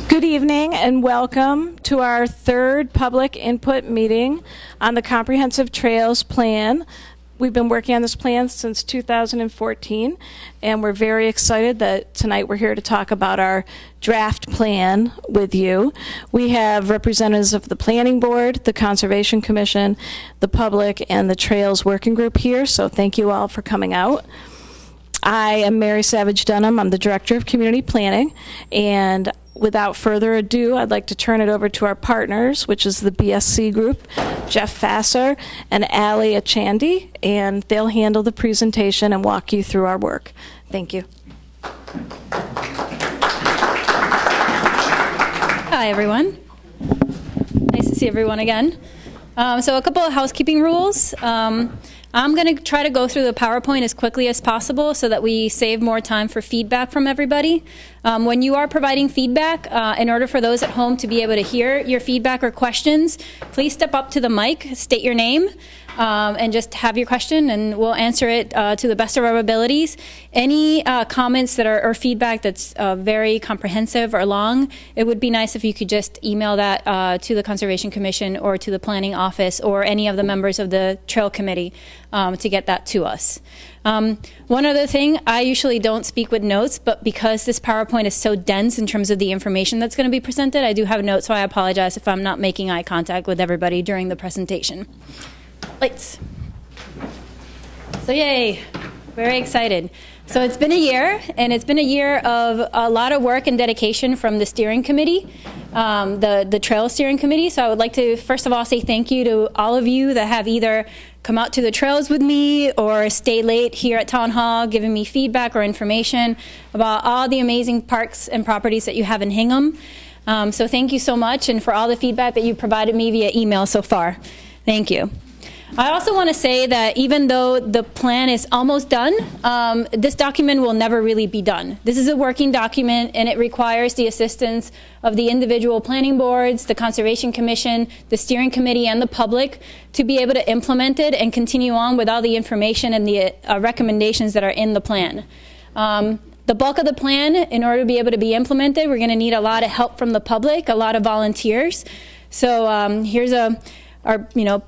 Good evening and welcome to our third public input meeting on the Comprehensive Trails Plan. We've been working on this plan since 2014, and we're very excited that tonight we're here to talk about our draft plan with you. We have representatives of the Planning Board, the Conservation Commission, the public, and the Trails Working Group here, so thank you all for coming out. I am Mary Savage Dunham. I'm the Director of Community Planning, and without further ado, I'd like to turn it over to our partners, which is the BSC group, Jeff Fasser and Ali Achandi, and they'll handle the presentation and walk you through our work. Thank you. Hi, everyone. Nice to see everyone again. So a couple of housekeeping rules. I'm going to try to go through the PowerPoint as quickly as possible so that we save more time for feedback from everybody. When you are providing feedback, in order for those at home to be able to hear your feedback or questions, please step up to the mic, state your name, and just have your question, and we'll answer it to the best of our abilities. Any comments that are or feedback that's very comprehensive or long, it would be nice if you could just email that to the Conservation Commission or to the Planning Office or any of the members of the Trail Committee to get that to us. One other thing, I usually don't speak with notes, but because this PowerPoint is so dense in terms of the information that's going to be presented, I do have notes, so I apologize if I'm not making eye contact with everybody during the presentation. Lights. So yay, very excited. So it's been a year, and it's been a year of a lot of work and dedication from the steering committee, the Trail Steering Committee. So I would like to first of all say thank you to all of you that have either come out to the trails with me or stay late here at Town Hall giving me feedback or information about all the amazing parks and properties that you have in Hingham. So thank you so much, and for all the feedback that you provided me via email so far. Thank you. I also want to say that even though the plan is almost done, this document will never really be done. This is a working document, and it requires the assistance of the individual planning boards, the Conservation Commission, the steering committee, and the public to be able to implement it and continue on with all the information and the recommendations that are in the plan. The bulk of the plan, in order to be able to be implemented, we're going to need a lot of help from the public, a lot of volunteers. So here's our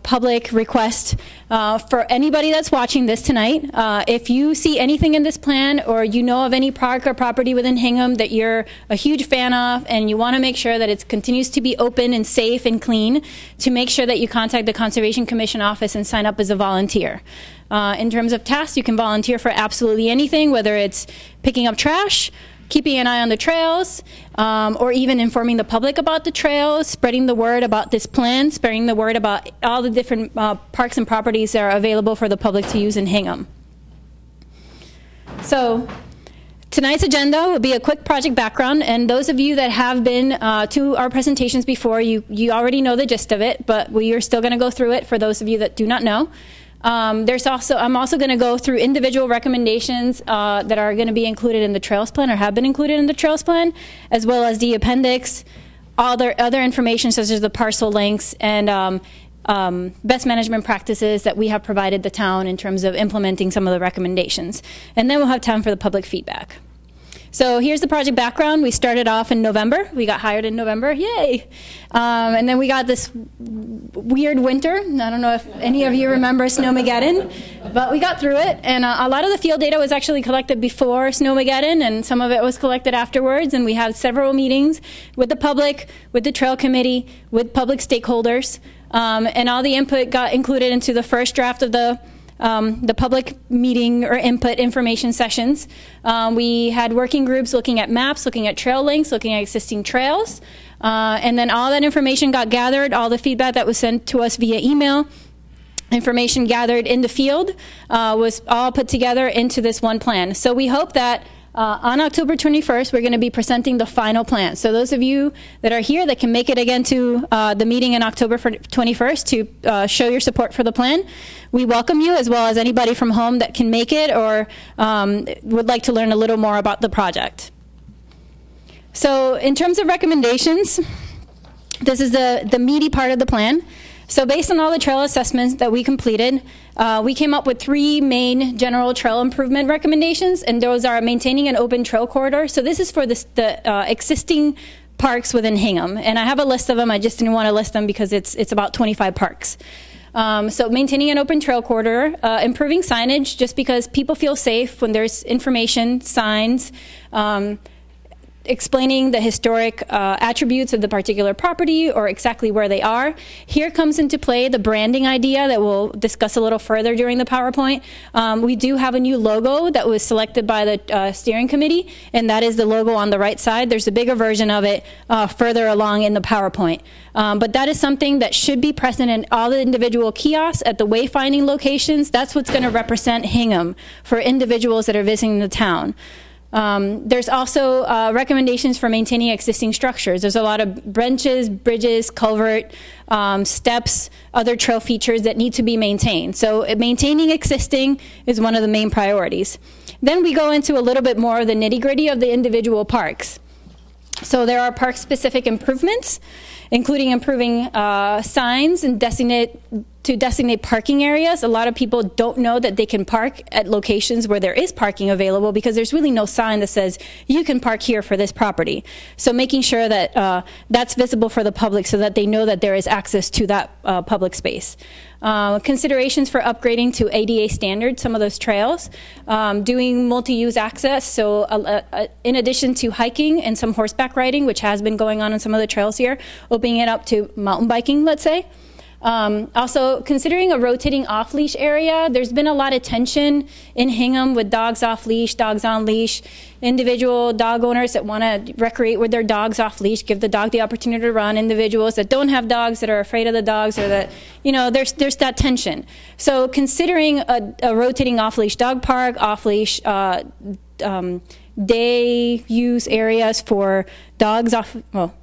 public request for anybody that's watching this tonight. If you see anything in this plan, or you know of any park or property within Hingham that you're a huge fan of and you want to make sure that it continues to be open and safe and clean, to make sure that you contact the Conservation Commission office and sign up as a volunteer. In terms of tasks, you can volunteer for absolutely anything, whether it's picking up trash, keeping an eye on the trails, or even informing the public about the trails, spreading the word about this plan, spreading the word about all the different parks and properties that are available for the public to use in Hingham. So tonight's agenda will be a quick project background, and those of you that have been to our presentations before, you already know the gist of it, but we are still going to go through it for those of you that do not know. I'm also going to go through individual recommendations that are going to be included in the Trails Plan or have been included in the Trails Plan, as well as the appendix, all the other information such as the parcel links and best management practices that we have provided the town in terms of implementing some of the recommendations. And then we'll have time for the public feedback. So here's the project background. We started off in November. We got hired in November. Yay! And then we got this weird winter. I don't know if any of you remember Snowmageddon, but we got through it. And a lot of the field data was actually collected before Snowmageddon, and some of it was collected afterwards. And we had several meetings with the public, with the Trail Committee, with public stakeholders. And all the input got included into the first draft of the public meeting or input information sessions. We had working groups looking at maps, looking at trail links, looking at existing trails. And then all that information got gathered, all the feedback that was sent to us via email, information gathered in the field, was all put together into this one plan. So we hope that on October 21st, we're going to be presenting the final plan. So those of you that are here that can make it again to the meeting on October 21st to show your support for the plan, we welcome you, as well as anybody from home that can make it or would like to learn a little more about the project. So in terms of recommendations, this is the meaty part of the plan. So based on all the trail assessments that we completed, we came up with 3 main general trail improvement recommendations, and those are maintaining an open trail corridor. So this is for the existing parks within Hingham, and I have a list of them. I just didn't want to list them because it's about 25 parks. So maintaining an open trail corridor, improving signage, just because people feel safe when there's information, signs, explaining the historic attributes of the particular property or exactly where they are. Here comes into play the branding idea that we'll discuss a little further during the PowerPoint. We do have a new logo that was selected by the steering committee, and that is the logo on the right side. There's a bigger version of it further along in the PowerPoint. But that is something that should be present in all the individual kiosks at the wayfinding locations. That's what's going to represent Hingham for individuals that are visiting the town. There's also recommendations for maintaining existing structures. There's a lot of benches, bridges, culvert, steps, other trail features that need to be maintained. So maintaining existing is one of the main priorities. Then we go into a little bit more of the nitty-gritty of the individual parks. So there are park-specific improvements, including improving signs and designate parking areas. A lot of people don't know that they can park at locations where there is parking available because there's really no sign that says you can park here for this property. So making sure that that's visible for the public so that they know that there is access to that public space. Considerations for upgrading to ADA standards, some of those trails, doing multi-use access, so in addition to hiking and some horseback riding, which has been going on some of the trails here, opening it up to mountain biking, let's say. Also, considering a rotating off-leash area, there's been a lot of tension in Hingham with dogs off-leash, dogs on-leash, individual dog owners that want to recreate with their dogs off-leash, give the dog the opportunity to run, individuals that don't have dogs that are afraid of the dogs, or that, there's that tension. So considering a rotating off-leash dog park, off-leash day use areas for dogs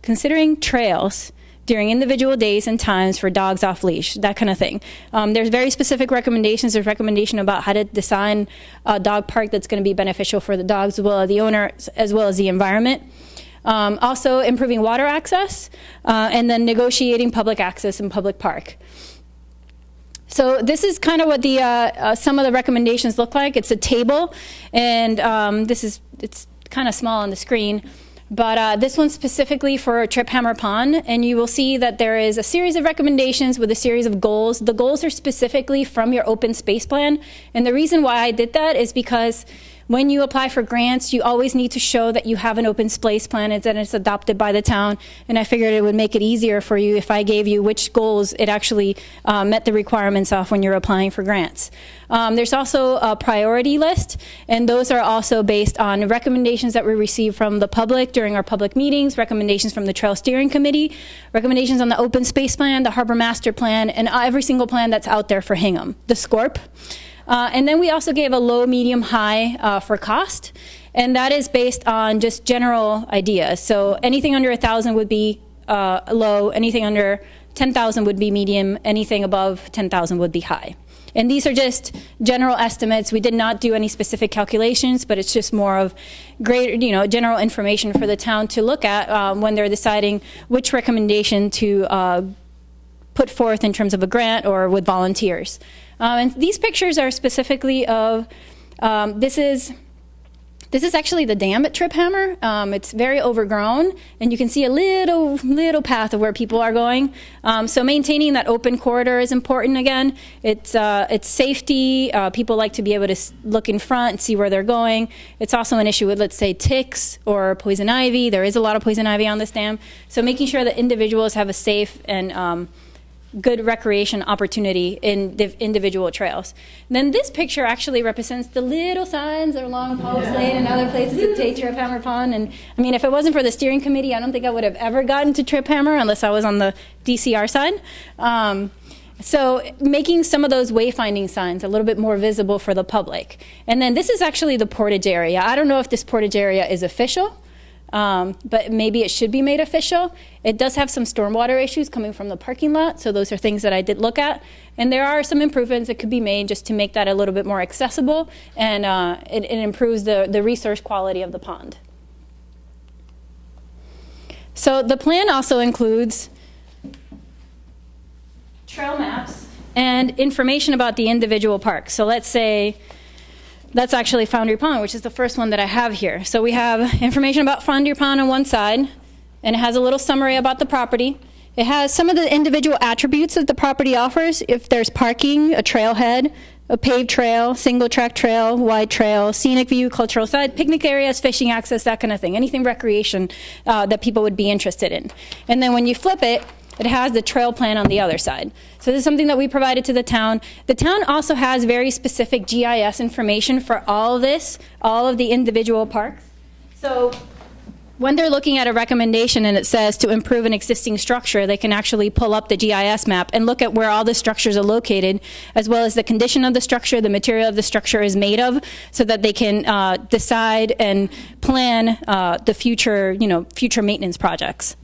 considering trails during individual days and times for dogs off leash, that kind of thing. There's very specific recommendations. There's recommendation about how to design a dog park that's going to be beneficial for the dogs as well as the owner, as well as the environment. Also improving water access, and then negotiating public access in public park. So this is kind of what the some of the recommendations look like. It's a table, and it's kind of small on the screen. But this one's specifically for Trip Hammer Pond, and you will see that there is a series of recommendations with a series of goals. The goals are specifically from your open space plan, and the reason why I did that is because when you apply for grants, you always need to show that you have an open space plan and that it's adopted by the town, and I figured it would make it easier for you if I gave you which goals it actually met the requirements of when you're applying for grants. There's also a priority list, and those are also based on recommendations that we receive from the public during our public meetings, recommendations from the Trail Steering Committee, recommendations on the Open Space Plan, the Harbor Master Plan, and every single plan that's out there for Hingham, the SCORP. And then we also gave a low, medium, high for cost, and that is based on just general ideas. So anything under 1,000 would be low, anything under 10,000 would be medium, anything above 10,000 would be high. And these are just general estimates. We did not do any specific calculations, but it's just more of great, general information for the town to look at when they're deciding which recommendation to put forth in terms of a grant or with volunteers. And these pictures are specifically of, this is actually the dam at Trip Hammer. It's very overgrown, and you can see a little path of where people are going. So maintaining that open corridor is important. Again, it's safety. People like to be able to look in front and see where they're going. It's also an issue with, let's say, ticks or poison ivy. There is a lot of poison ivy on this dam. So making sure that individuals have a safe and good recreation opportunity in the individual trails. And then this picture actually represents the little signs that are along Post Lane and other places that take Trip Hammer Pond. And I mean, if it wasn't for the steering committee, I don't think I would have ever gotten to Trip Hammer unless I was on the DCR side. So making some of those wayfinding signs a little bit more visible for the public. And then this is actually the portage area. I don't know if this portage area is official, but maybe it should be made official. It does have some stormwater issues coming from the parking lot, so those are things that I did look at. And there are some improvements that could be made just to make that a little bit more accessible, and it improves the resource quality of the pond. So the plan also includes trail maps and information about the individual parks. So let's say that's actually Foundry Pond, which is the first one that I have here. So we have information about Foundry Pond on one side, and it has a little summary about the property. It has some of the individual attributes that the property offers. If there's parking, a trailhead, a paved trail, single track trail, wide trail, scenic view, cultural site, picnic areas, fishing access, that kind of thing. Anything recreation that people would be interested in. And then when you flip it, it has the trail plan on the other side. So this is something that we provided to the town. The town also has very specific GIS information for all of this, all of the individual parks. So when they're looking at a recommendation and it says to improve an existing structure, they can actually pull up the GIS map and look at where all the structures are located, as well as the condition of the structure, the material of the structure is made of, so that they can decide and plan the future, future maintenance projects.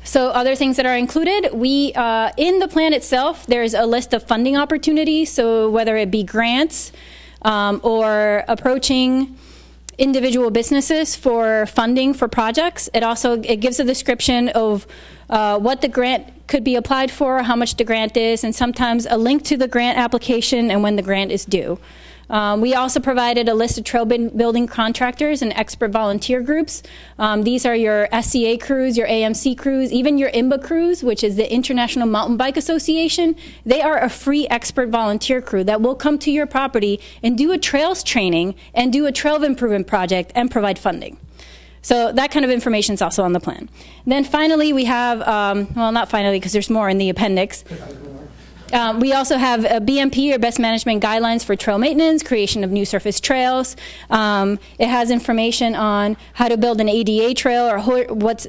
So other things that are included, in the plan itself, there's a list of funding opportunities. So whether it be grants or approaching individual businesses for funding for projects, it gives a description of what the grant could be applied for, how much the grant is, and sometimes a link to the grant application and when the grant is due. We also provided a list of trail building contractors and expert volunteer groups. These are your SCA crews, your AMC crews, even your IMBA crews, which is the International Mountain Bike Association. They are a free expert volunteer crew that will come to your property and do a trails training and do a trail improvement project and provide funding. So that kind of information is also on the plan. And then finally, we have, well, not finally, because there's more in the appendix. We also have a BMP, or Best Management Guidelines for Trail Maintenance, creation of new surface trails. It has information on how to build an ADA trail, or what's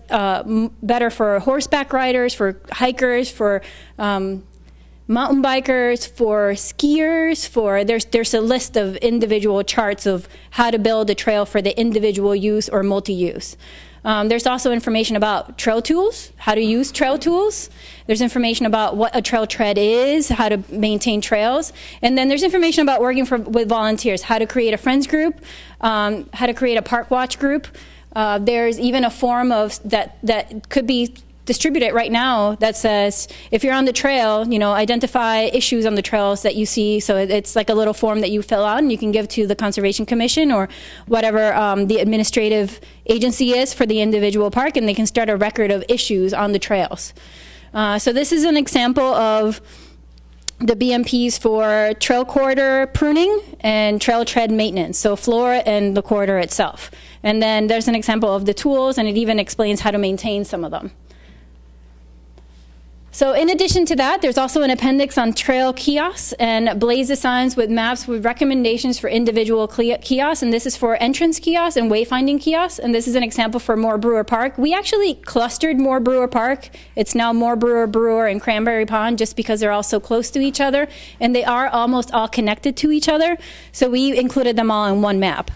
better for horseback riders, for hikers, for mountain bikers, for skiers. There's a list of individual charts of how to build a trail for the individual use or multi-use. There's also information about trail tools, how to use trail tools. There's information about what a trail tread is, how to maintain trails. And then there's information about working with volunteers, how to create a friends group, how to create a park watch group. There's even a form that could be distributed right now that says, if you're on the trail, identify issues on the trails that you see. So it's like a little form that you fill out and you can give to the Conservation Commission or whatever the administrative agency is for the individual park, and they can start a record of issues on the trails. So this is an example of the BMPs for trail corridor pruning and trail tread maintenance, so floor and the corridor itself. And then there's an example of the tools, and it even explains how to maintain some of them. So in addition to that, there's also an appendix on trail kiosks and blaze signs with maps with recommendations for individual kiosks, and this is for entrance kiosks and wayfinding kiosks, and this is an example for Moore Brewer Park. We actually clustered Moore Brewer Park. It's now Moore Brewer, and Cranberry Pond, just because they're all so close to each other, and they are almost all connected to each other, so we included them all in one map.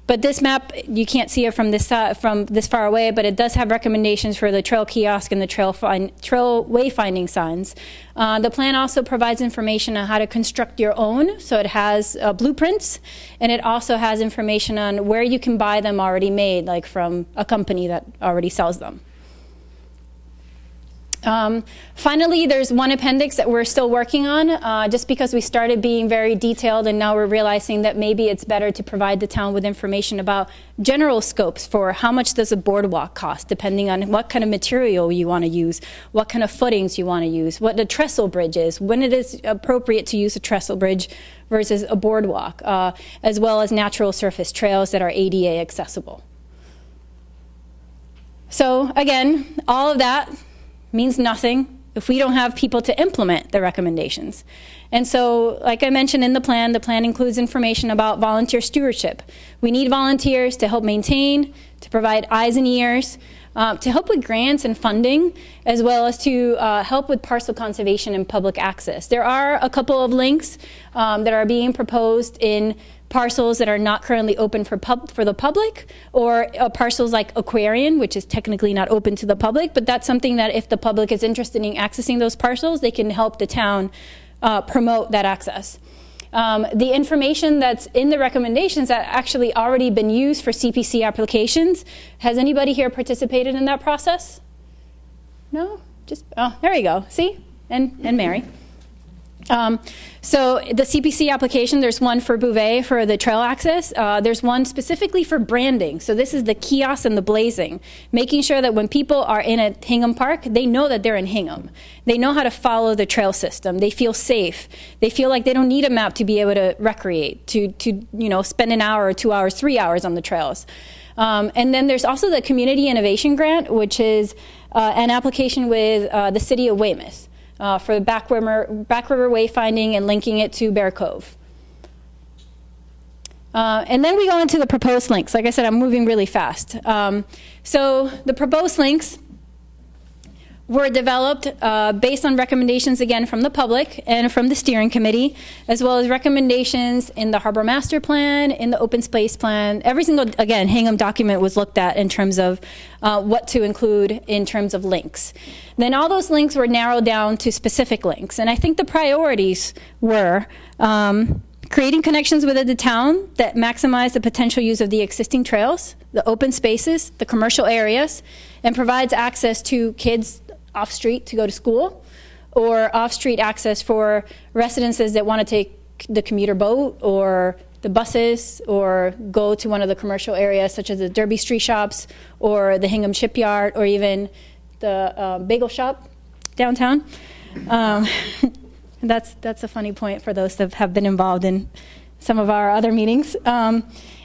But this map, you can't see it from this far away, but it does have recommendations for the trail kiosk and the trail wayfinding signs. The plan also provides information on how to construct your own, so it has blueprints, and it also has information on where you can buy them already made, like from a company that already sells them. Finally, there's one appendix that we're still working on, just because we started being very detailed, and now we're realizing that maybe it's better to provide the town with information about general scopes for how much does a boardwalk cost, depending on what kind of material you want to use, what kind of footings you want to use, what the trestle bridge is, when it is appropriate to use a trestle bridge versus a boardwalk, as well as natural surface trails that are ADA accessible. So again, all of that means nothing if we don't have people to implement the recommendations. And so, like I mentioned in the plan includes information about volunteer stewardship. We need volunteers to help maintain, to provide eyes and ears, to help with grants and funding, as well as to help with parcel conservation and public access. There are a couple of links that are being proposed in parcels that are not currently open for the public, or parcels like Aquarian, which is technically not open to the public, but that's something that if the public is interested in accessing those parcels, they can help the town promote that access. The information that's in the recommendations that actually already been used for CPC applications. Has anybody here participated in that process? No? Just, oh, there you go. See? And Mary. So the CPC application, there's one for Bouvet for the trail access. There's one specifically for branding. So this is the kiosks and the blazing, making sure that when people are in a Hingham Park, they know that they're in Hingham. They know how to follow the trail system. They feel safe. They feel like they don't need a map to be able to recreate, to spend an hour or 2 hours, 3 hours on the trails. And then there's also the Community Innovation Grant, which is an application with the City of Weymouth. For the Back River wayfinding and linking it to Bear Cove. And then we go into the proposed links. Like I said, I'm moving really fast. So the proposed links were developed based on recommendations, again, from the public and from the steering committee, as well as recommendations in the Harbor Master Plan, in the Open Space Plan. Every single, again, Hingham document was looked at in terms of what to include in terms of links. Then all those links were narrowed down to specific links. And I think the priorities were creating connections within the town that maximize the potential use of the existing trails, the open spaces, the commercial areas, and provides access to kids off-street to go to school, or off-street access for residences that want to take the commuter boat or the buses or go to one of the commercial areas such as the Derby Street shops or the Hingham Shipyard or even the bagel shop downtown. That's a funny point for those that have been involved in some of our other meetings.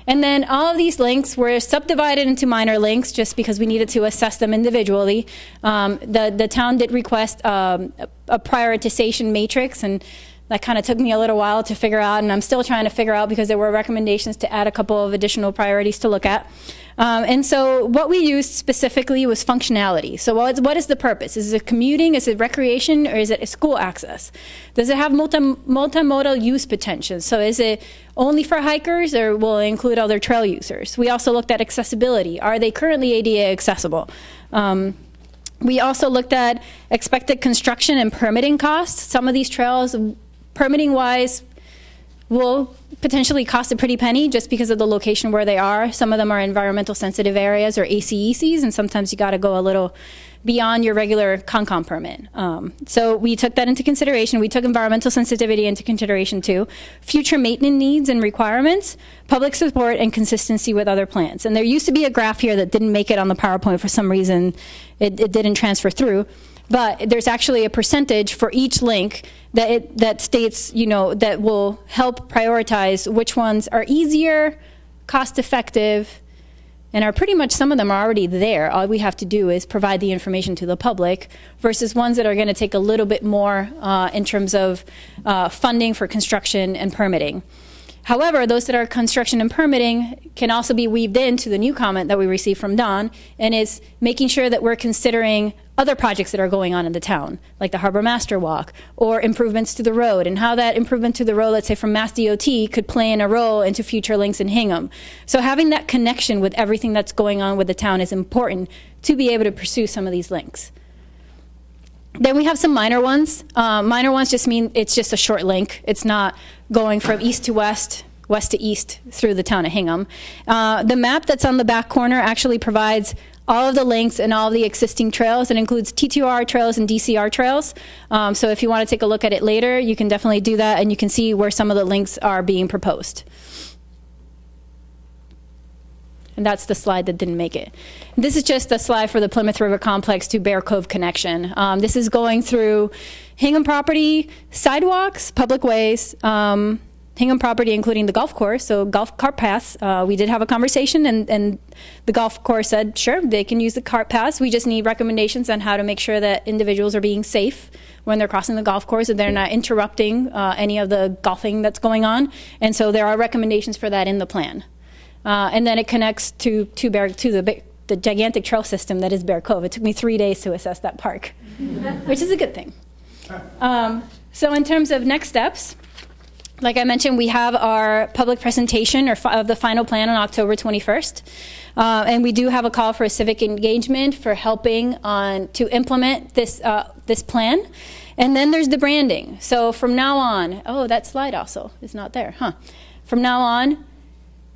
And then all of these links were subdivided into minor links just because we needed to assess them individually. The town did request a prioritization matrix, and that kind of took me a little while to figure out, and I'm still trying to figure out because there were recommendations to add a couple of additional priorities to look at. And so what we used specifically was functionality. So what is the purpose? Is it commuting? Is it recreation? Or is it school access? Does it have multimodal use potential? So is it only for hikers or will it include other trail users? We also looked at accessibility. Are they currently ADA accessible? We also looked at expected construction and permitting costs. Some of these trails, permitting-wise, will potentially cost a pretty penny just because of the location where they are. Some of them are environmental sensitive areas or ACECs, and sometimes you got to go a little beyond your regular Concom permit. So we took that into consideration. We took environmental sensitivity into consideration too. Future maintenance needs and requirements, public support, and consistency with other plans. And there used to be a graph here that didn't make it on the PowerPoint for some reason. It didn't transfer through. But there's actually a percentage for each link that states, that will help prioritize which ones are easier, cost-effective, and are pretty much, some of them are already there. All we have to do is provide the information to the public versus ones that are going to take a little bit more in terms of funding for construction and permitting. However, those that are construction and permitting can also be weaved into the new comment that we received from Don, and is making sure that we're considering other projects that are going on in the town, like the Harbor Master Walk, or improvements to the road, and how that improvement to the road, let's say from Mass DOT, could play in a role into future links in Hingham. So having that connection with everything that's going on with the town is important to be able to pursue some of these links. Then we have some minor ones. Minor ones just mean it's just a short link. It's not going from east to west, west to east through the town of Hingham. The map that's on the back corner actually provides all of the links and all of the existing trails. It includes T2R trails and DCR trails. So if you want to take a look at it later, you can definitely do that, and you can see where some of the links are being proposed. And that's the slide that didn't make it. This is just a slide for the Plymouth River Complex to Bear Cove connection. This is going through Hingham property, sidewalks, public ways, Hingham property, including the golf course, so golf cart paths. We did have a conversation, and the golf course said, sure, they can use the cart paths. We just need recommendations on how to make sure that individuals are being safe when they're crossing the golf course and they're not interrupting any of the golfing that's going on. And so there are recommendations for that in the plan. And then it connects to the gigantic trail system that is Bear Cove. It took me 3 days to assess that park, which is a good thing. So in terms of next steps, like I mentioned, we have our public presentation of the final plan on October 21st. And we do have a call for a civic engagement for helping to implement this plan. And then there's the branding. So from now on, oh, that slide also is not there, huh? From now on,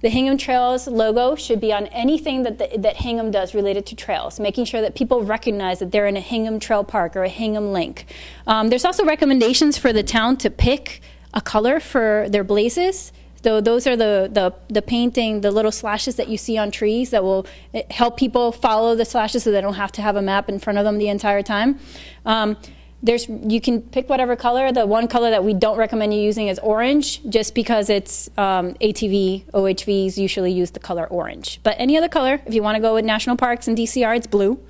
the Hingham Trails logo should be on anything that Hingham does related to trails, making sure that people recognize that they're in a Hingham Trail Park or a Hingham Link. There's also recommendations for the town to pick a color for their blazes. So those are the painting, the little slashes that you see on trees that will help people follow the slashes so they don't have to have a map in front of them the entire time. You can pick whatever color. The one color that we don't recommend you using is orange, just because it's ATV, OHVs usually use the color orange. But any other color, if you want to go with national parks and DCR, it's blue.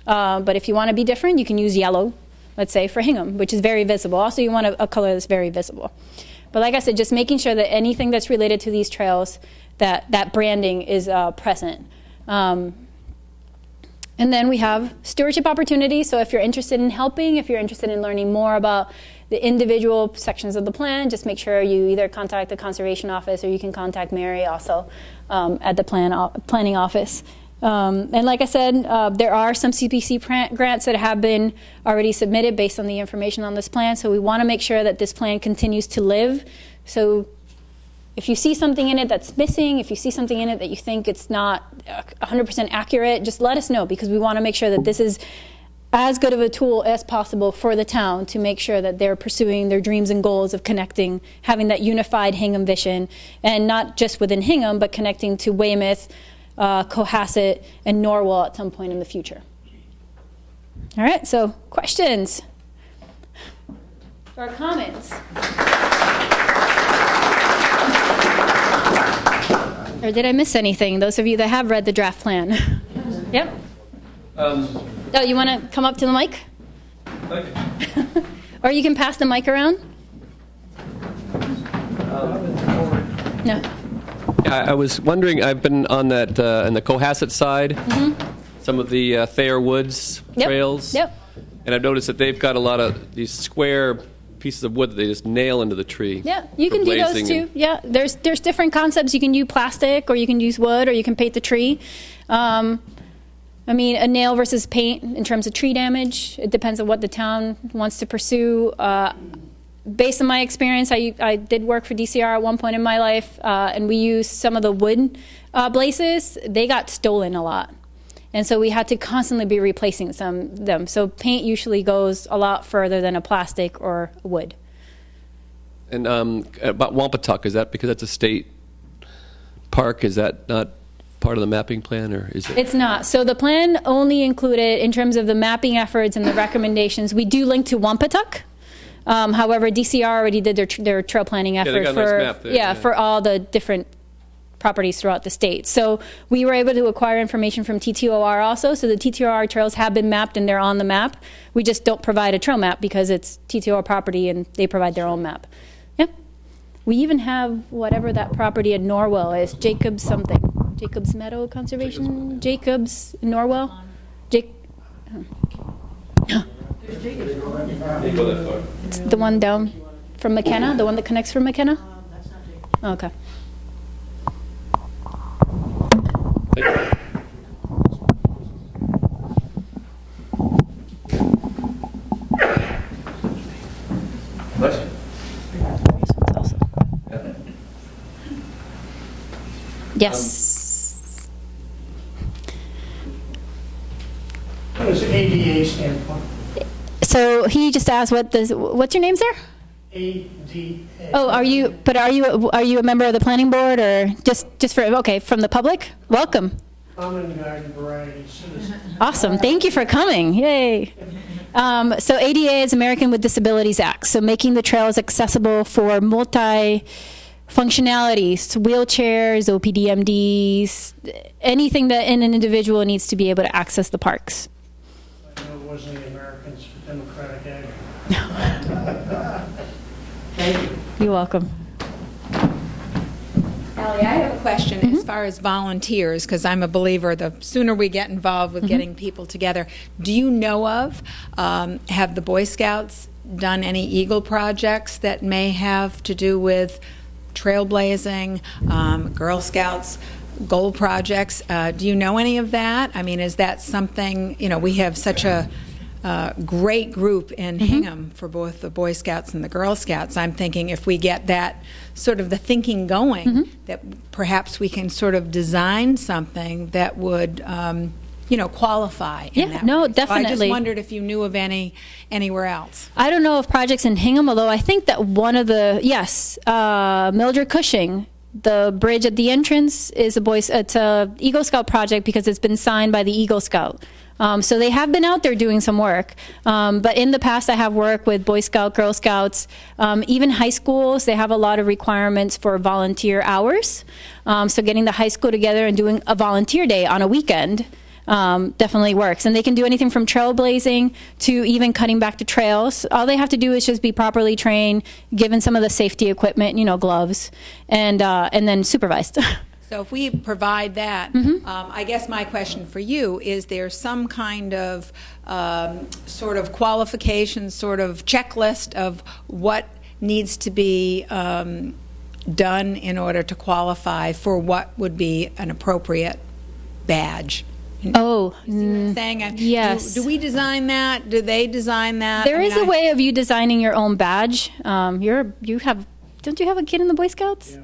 But if you want to be different, you can use yellow, let's say, for Hingham, which is very visible. Also, you want a color that's very visible. But like I said, just making sure that anything that's related to these trails, that branding is present. And then we have stewardship opportunities. So if you're interested in helping, if you're interested in learning more about the individual sections of the plan, just make sure you either contact the conservation office or you can contact Mary also at the planning office. And like I said, there are some CPC grants that have been already submitted based on the information on this plan. So we want to make sure that this plan continues to live. So if you see something in it that's missing, if you see something in it that you think it's not 100% accurate, just let us know, because we want to make sure that this is as good of a tool as possible for the town to make sure that they're pursuing their dreams and goals of connecting, having that unified Hingham vision, and not just within Hingham, but connecting to Weymouth, Cohasset, and Norwell at some point in the future. All right, so questions or comments? Or did I miss anything? Those of you that have read the draft plan. Yep. Oh, you want to come up to the mic? Okay. Or you can pass the mic around. No. I was wondering, I've been on that, in the Cohasset side, some of the Thayer Woods trails. Yep. And I've noticed that they've got a lot of these square pieces of wood that they just nail into the tree. Yeah, you can do those too. Yeah, there's different concepts. You can use plastic, or you can use wood, or you can paint the tree. I mean, a nail versus paint in terms of tree damage, it depends on what the town wants to pursue. Based on my experience, I did work for DCR at one point in my life, and we used some of the wood blazes. They got stolen a lot. And so we had to constantly be replacing them. So paint usually goes a lot further than a plastic or a wood. And about Wampatuck, is that because that's a state park? Is that not part of the mapping plan, or is it? It's not. So the plan only included, in terms of the mapping efforts and the recommendations, we do link to Wampatuck. However, DCR already did their trail planning effort they got a nice map there, for all the different properties throughout the state. So we were able to acquire information from TTOR also. So the TTOR trails have been mapped and they're on the map. We just don't provide a trail map because it's TTOR property and they provide their own map. Yeah. We even have whatever that property at Norwell is, Jacobs something. Jacobs Meadow Conservation? Jacobs Norwell? It's the one down from McKenna, the one that connects from McKenna? Oh, okay. Yes. What does ADA stand for? So he just asked, what's your name, sir? ADA. Oh, are you a member of the planning board, or just from the public? Welcome. Common garden variety citizen. Awesome. Thank you for coming. Yay. So ADA is American with Disabilities Act. So making the trails accessible for multi-functionalities, wheelchairs, OPDMDs, anything that an individual needs to be able to access the parks. I know it wasn't the Americans for Democratic Act. Thank you. You're welcome. Allie, I have a question as far as volunteers, because I'm a believer the sooner we get involved with getting people together. Do you know of, have the Boy Scouts done any Eagle projects that may have to do with trailblazing, Girl Scouts, goal projects? Do you know any of that? I mean, is that something, we have such a great group in Hingham for both the Boy Scouts and the Girl Scouts. I'm thinking if we get that sort of the thinking going, that perhaps we can sort of design something that would, qualify in that no, way. So definitely. I just wondered if you knew of anywhere else. I don't know of projects in Hingham, although I think that one of the, Mildred Cushing, the bridge at the entrance is it's a Eagle Scout project because it's been signed by the Eagle Scout. So they have been out there doing some work. But in the past, I have worked with Boy Scout, Girl Scouts, even high schools. They have a lot of requirements for volunteer hours. So getting the high school together and doing a volunteer day on a weekend definitely works. And they can do anything from trailblazing to even cutting back the trails. All they have to do is just be properly trained, given some of the safety equipment, gloves, and then supervised. So if we provide that, I guess my question for you is there some kind of sort of qualification, sort of checklist of what needs to be done in order to qualify for what would be an appropriate badge? Oh, You see what I'm saying? yes. Do we design that? Do they design that? There is a way of you designing your own badge. Don't you have a kid in the Boy Scouts?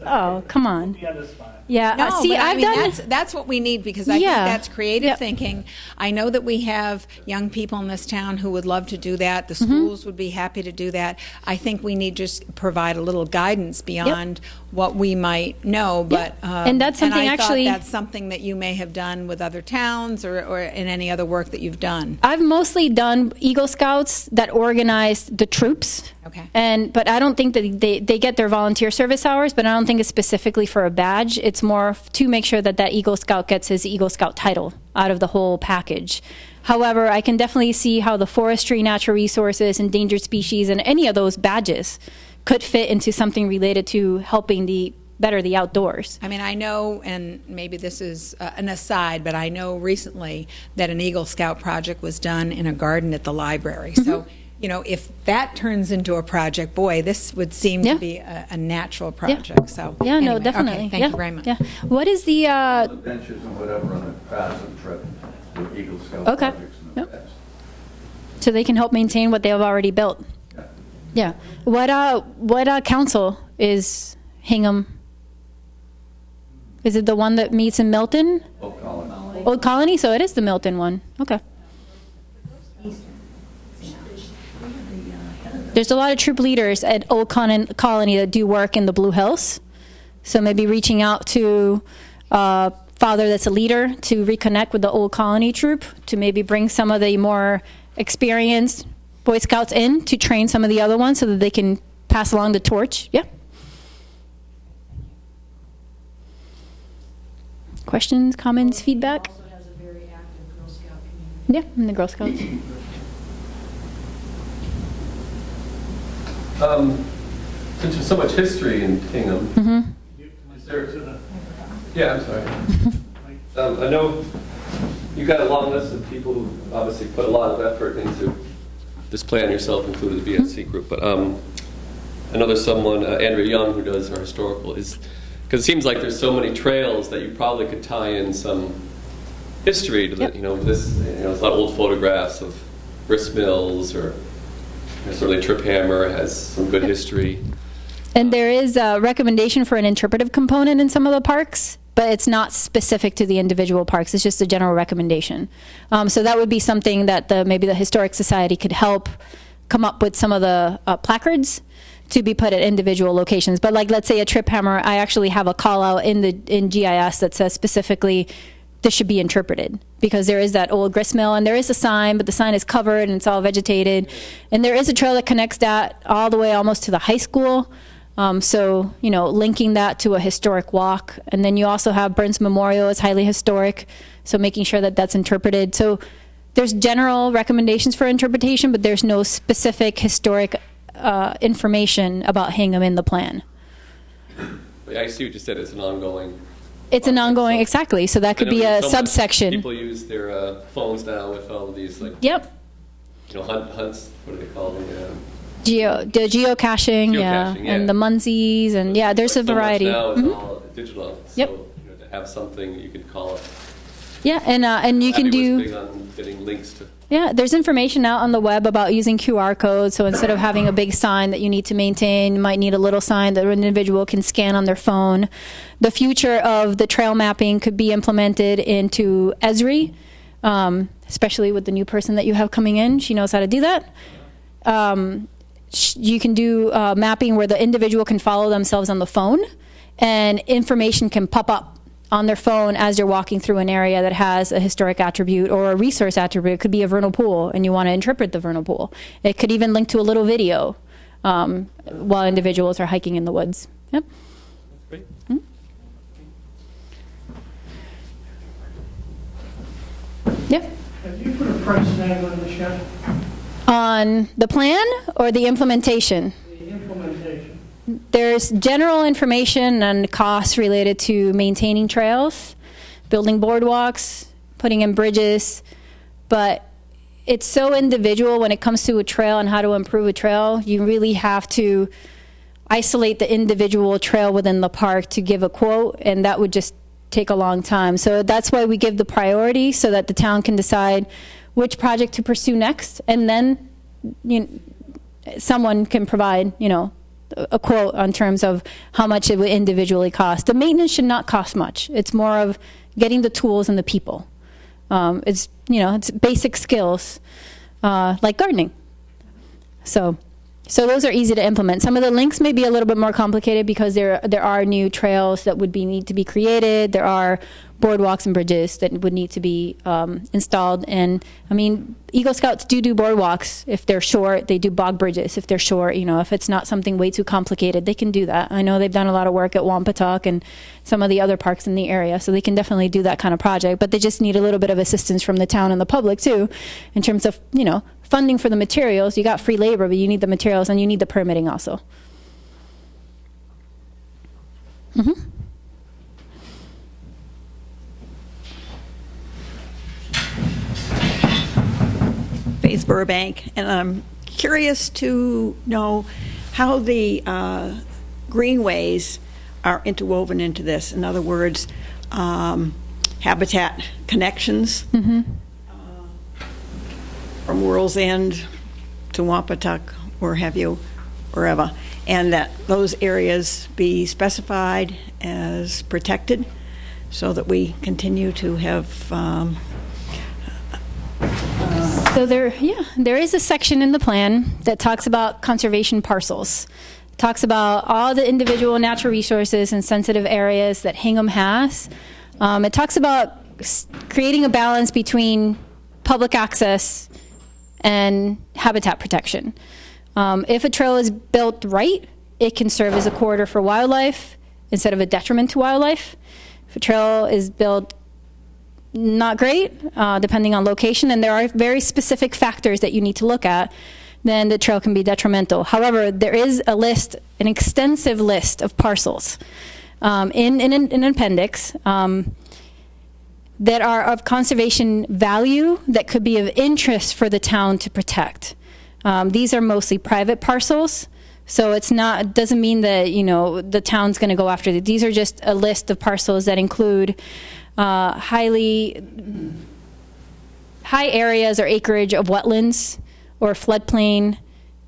Oh, come on. Yeah, that's fine. Yeah, No, see, but I've done. that's what we need because I think Yeah. that's creative Yep. thinking. I know that we have young people in this town who would love to do that. The schools would be happy to do that. I think we need to just provide a little guidance beyond what we might know. But And that's something I actually- thought that's something that you may have done with other towns or in any other work that you've done. I've mostly done Eagle Scouts that organize the troops. Okay. But I don't think that they get their volunteer service hours, but I don't think it's specifically for a badge. It's more to make sure that Eagle Scout gets his Eagle Scout title out of the whole package. However, I can definitely see how the forestry, natural resources, endangered species, and any of those badges could fit into something related to helping better the outdoors. I mean, I know, and maybe this is an aside, but I know recently that an Eagle Scout project was done in a garden at the library. So, if that turns into a project, boy, this would seem to be a natural project. So, Yeah, no, anyway, definitely. Okay, thank you very much. Yeah. What is the? The benches and whatever on a Prasm trip with Eagle Scout Okay. projects in the Yep. past. So they can help maintain what they have already built. Yeah. Yeah. What council is Hingham? Is it the one that meets in Milton? Oak Colony. Old Colony? So it is the Milton one. Okay. There's a lot of troop leaders at Old Colony that do work in the Blue Hills. So maybe reaching out to a father that's a leader to reconnect with the Old Colony troop to maybe bring some of the more experienced Boy Scouts in to train some of the other ones so that they can pass along the torch. Yeah. Questions, comments, feedback? Also has a very active Girl Scout community. Yeah, in the Girl Scouts. Since there's so much history in Hingham, is there? Yeah, I'm sorry. I know you got a long list of people who obviously put a lot of effort into this plan, yourself included, the VSC group. But I know there's someone, Andrea Young, who does our historical. Because it seems like there's so many trails that you probably could tie in some history to the, there's a lot of old photographs of grist mills or. Certainly Trip Hammer has some good history. And there is a recommendation for an interpretive component in some of the parks, but it's not specific to the individual parks. It's just a general recommendation. So that would be something that maybe the Historic Society could help come up with some of the placards to be put at individual locations. But like, let's say a Trip Hammer, I actually have a call out in GIS that says specifically this should be interpreted because there is that old grist mill and there is a sign, but the sign is covered and it's all vegetated. And there is a trail that connects that all the way almost to the high school. So, linking that to a historic walk. And then you also have Burns Memorial is highly historic. So making sure that that's interpreted. So there's general recommendations for interpretation, but there's no specific historic information about Hingham in the plan. I see what you said. It's an ongoing. It's an ongoing, exactly. So that could be a subsection. People use their phones now with all of these, Yep. hunts. What do they call them? The geocaching, yeah, Geocaching, yeah. and the Munsies, and yeah, there's a So much variety. now is all digital. Yep. So to have something you could call it. Yeah, and you can Abby was do. big on getting links to Yeah, there's information out on the web about using QR codes. So instead of having a big sign that you need to maintain, you might need a little sign that an individual can scan on their phone. The future of the trail mapping could be implemented into Esri, especially with the new person that you have coming in. She knows how to do that. You can do mapping where the individual can follow themselves on the phone, and information can pop up on their phone as you're walking through an area that has a historic attribute or a resource attribute. It could be a vernal pool, and you want to interpret the vernal pool. It could even link to a little video while individuals are hiking in the woods. Yep. Great. Mm-hmm. Yep. Have you put a price tag on the shed? On the plan or the implementation? The implementation. There's general information and costs related to maintaining trails, building boardwalks, putting in bridges, but it's so individual when it comes to a trail and how to improve a trail. You really have to isolate the individual trail within the park to give a quote, and that would just take a long time. So that's why we give the priority so that the town can decide which project to pursue next, and then someone can provide, a quote on terms of how much it would individually cost. The maintenance should not cost much. It's more of getting the tools and the people. It's basic skills like gardening. So those are easy to implement. Some of the links may be a little bit more complicated because there are new trails that would need to be created. There are boardwalks and bridges that would need to be installed. And I mean, Eagle Scouts do boardwalks if they're short. They do bog bridges if they're short. If it's not something way too complicated, they can do that. I know they've done a lot of work at Wampatuck and some of the other parks in the area, so they can definitely do that kind of project. But they just need a little bit of assistance from the town and the public too, in terms of funding for the materials. You got free labor, but you need the materials and you need the permitting also. Mm-hmm. Faith Burbank, and I'm curious to know how the greenways are interwoven into this. In other words, habitat connections. Mm-hmm. From World's End to Wampatuck, or have you, wherever, and that those areas be specified as protected so that we continue to have So there is a section in the plan that talks about conservation parcels. It talks about all the individual natural resources and sensitive areas that Hingham has. It talks about creating a balance between public access and habitat protection. If a trail is built right, it can serve as a corridor for wildlife instead of a detriment to wildlife. If a trail is built not great, depending on location, and there are very specific factors that you need to look at, then the trail can be detrimental. However, there is a list, an extensive list of parcels in an appendix that are of conservation value that could be of interest for the town to protect. These are mostly private parcels, so it doesn't mean that the town's going to go after it. These are just a list of parcels that include high areas or acreage of wetlands or floodplain,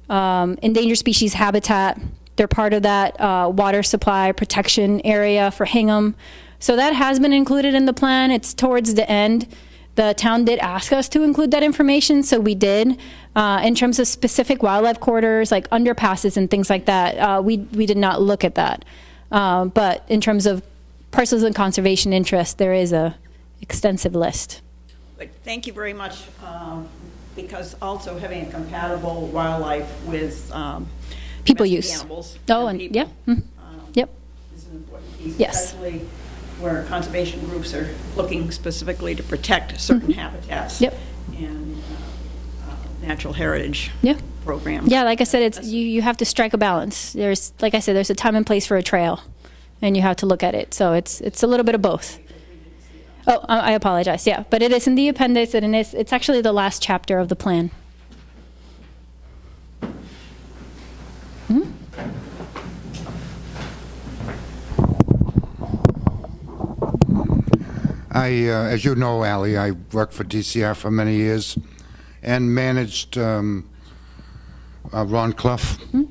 endangered species habitat. They're part of that water supply protection area for Hingham. So that has been included in the plan. It's towards the end. The town did ask us to include that information, so we did. In terms of specific wildlife corridors, like underpasses and things like that, we did not look at that. But in terms of parcels and conservation interest, there is a extensive list. But thank you very much, because also having a compatible wildlife with People domestic use. animals Oh, and people, yeah. Mm-hmm. Yep. is an important piece, Yes. especially where conservation groups are looking specifically to protect certain habitats. Yep. And natural heritage Yeah. programs. Yeah, like I said, it's you have to strike a balance. There's, like I said, there's a time and place for a trail, and you have to look at it. So it's a little bit of both. Oh, I apologize. Yeah, but it is in the appendix, and it's actually the last chapter of the plan. As you know, Allie, I worked for DCR for many years, and managed Ron Clough. You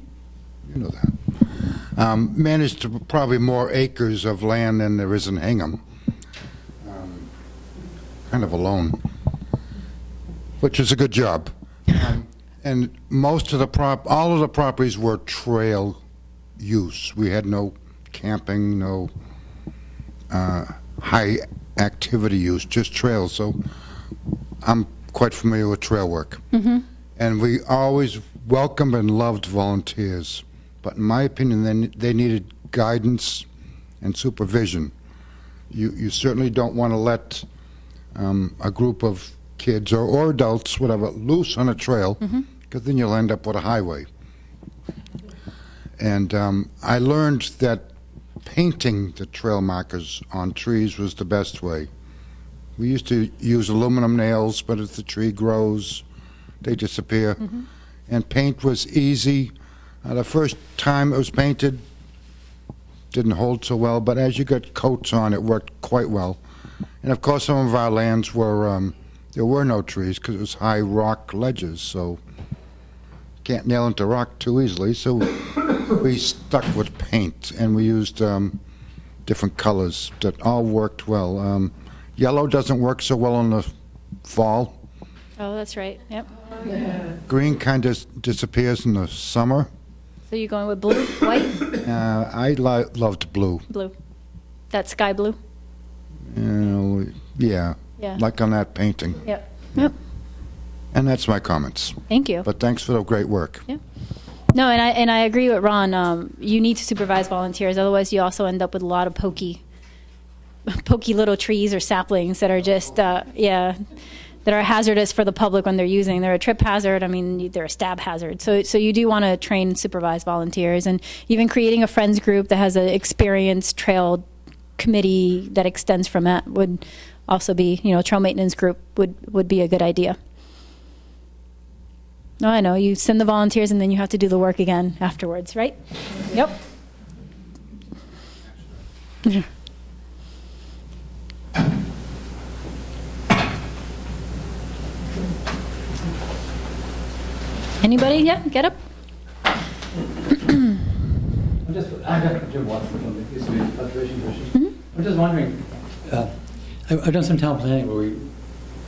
know that. Managed probably more acres of land than there is in Hingham. Kind of alone, which is a good job. And most of the all of the properties were trail use. We had no camping, no high activity use, just trails. So I'm quite familiar with trail work. And we always welcomed and loved volunteers. But in my opinion, they needed guidance and supervision. You certainly don't want to let a group of kids or adults, whatever, loose on a trail, because then you'll end up with a highway. And I learned that painting the trail markers on trees was the best way. We used to use aluminum nails, but as the tree grows, they disappear. And paint was easy. The first time it was painted didn't hold so well, but as you got coats on, it worked quite well. And of course, some of our lands were, there were no trees because it was high rock ledges, so can't nail into rock too easily. So we stuck with paint, and we used different colors that all worked well. Yellow doesn't work so well in the fall. Oh, that's right. Yep. Green kind of disappears in the summer. So you're going with blue, white? I loved blue. Blue. That sky blue? Yeah. Like on that painting. Yep. And that's my comments. Thank you. But thanks for the great work. No, and I agree with Ron. You need to supervise volunteers. Otherwise, you also end up with a lot of pokey little trees or saplings that are just, that are hazardous for the public when they're using. They're a trip hazard. I mean, they're a stab hazard. So you do want to train and supervise volunteers. And even creating a friends group that has an experienced trail committee that extends from that would also be, trail maintenance group would be a good idea. No, I know. You send the volunteers and then you have to do the work again afterwards, right? Yep. Anybody? Yeah, get up. I'm Jim Watson from the East Conservation Commission. I'm just wondering, I've done some town planning where we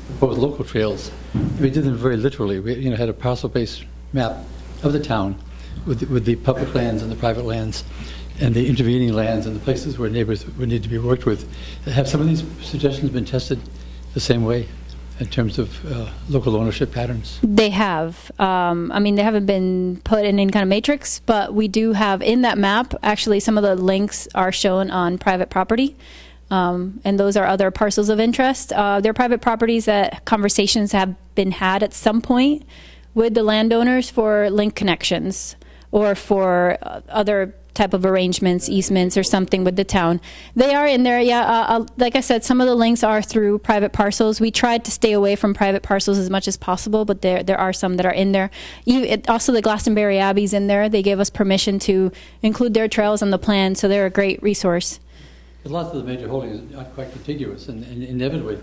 proposed local trails. We did them very literally. We had a parcel-based map of the town with the public lands and the private lands and the intervening lands and the places where neighbors would need to be worked with. Have some of these suggestions been tested the same way in terms of local ownership patterns? They have. They haven't been put in any kind of matrix, but we do have in that map, actually, some of the links are shown on private property. And those are other parcels of interest. They're private properties that conversations have been had at some point with the landowners for link connections or for other type of arrangements, easements or something with the town. They are in there, like I said, some of the links are through private parcels. We tried to stay away from private parcels as much as possible, but there are some that are in there. Also, the Glastonbury Abbey's in there. They gave us permission to include their trails on the plan, so they're a great resource. Lots of the major holdings are quite contiguous, and inevitably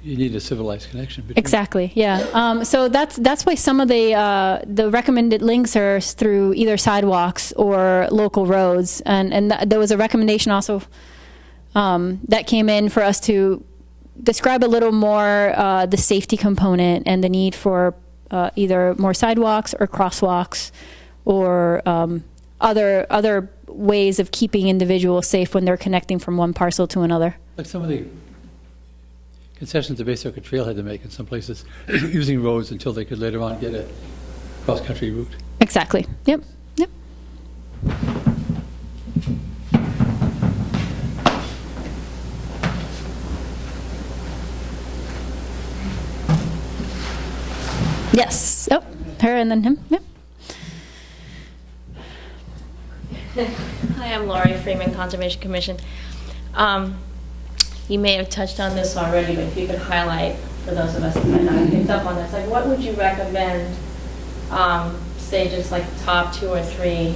you need a civilized connection. Exactly, yeah. So that's why some of the recommended links are through either sidewalks or local roads, and there was a recommendation also that came in for us to describe a little more the safety component and the need for either more sidewalks or crosswalks or other ways of keeping individuals safe when they're connecting from one parcel to another. Like some of the concessions the Bay Circuit Trail had to make in some places, using roads until they could later on get a cross-country route. Exactly. Yep. Yes. Oh, her and then him. Yep. Hi, I'm Laurie Freeman, Conservation Commission. You may have touched on this already, but if you could highlight for those of us that might not have picked up on this, like what would you recommend, say just like top 2 or 3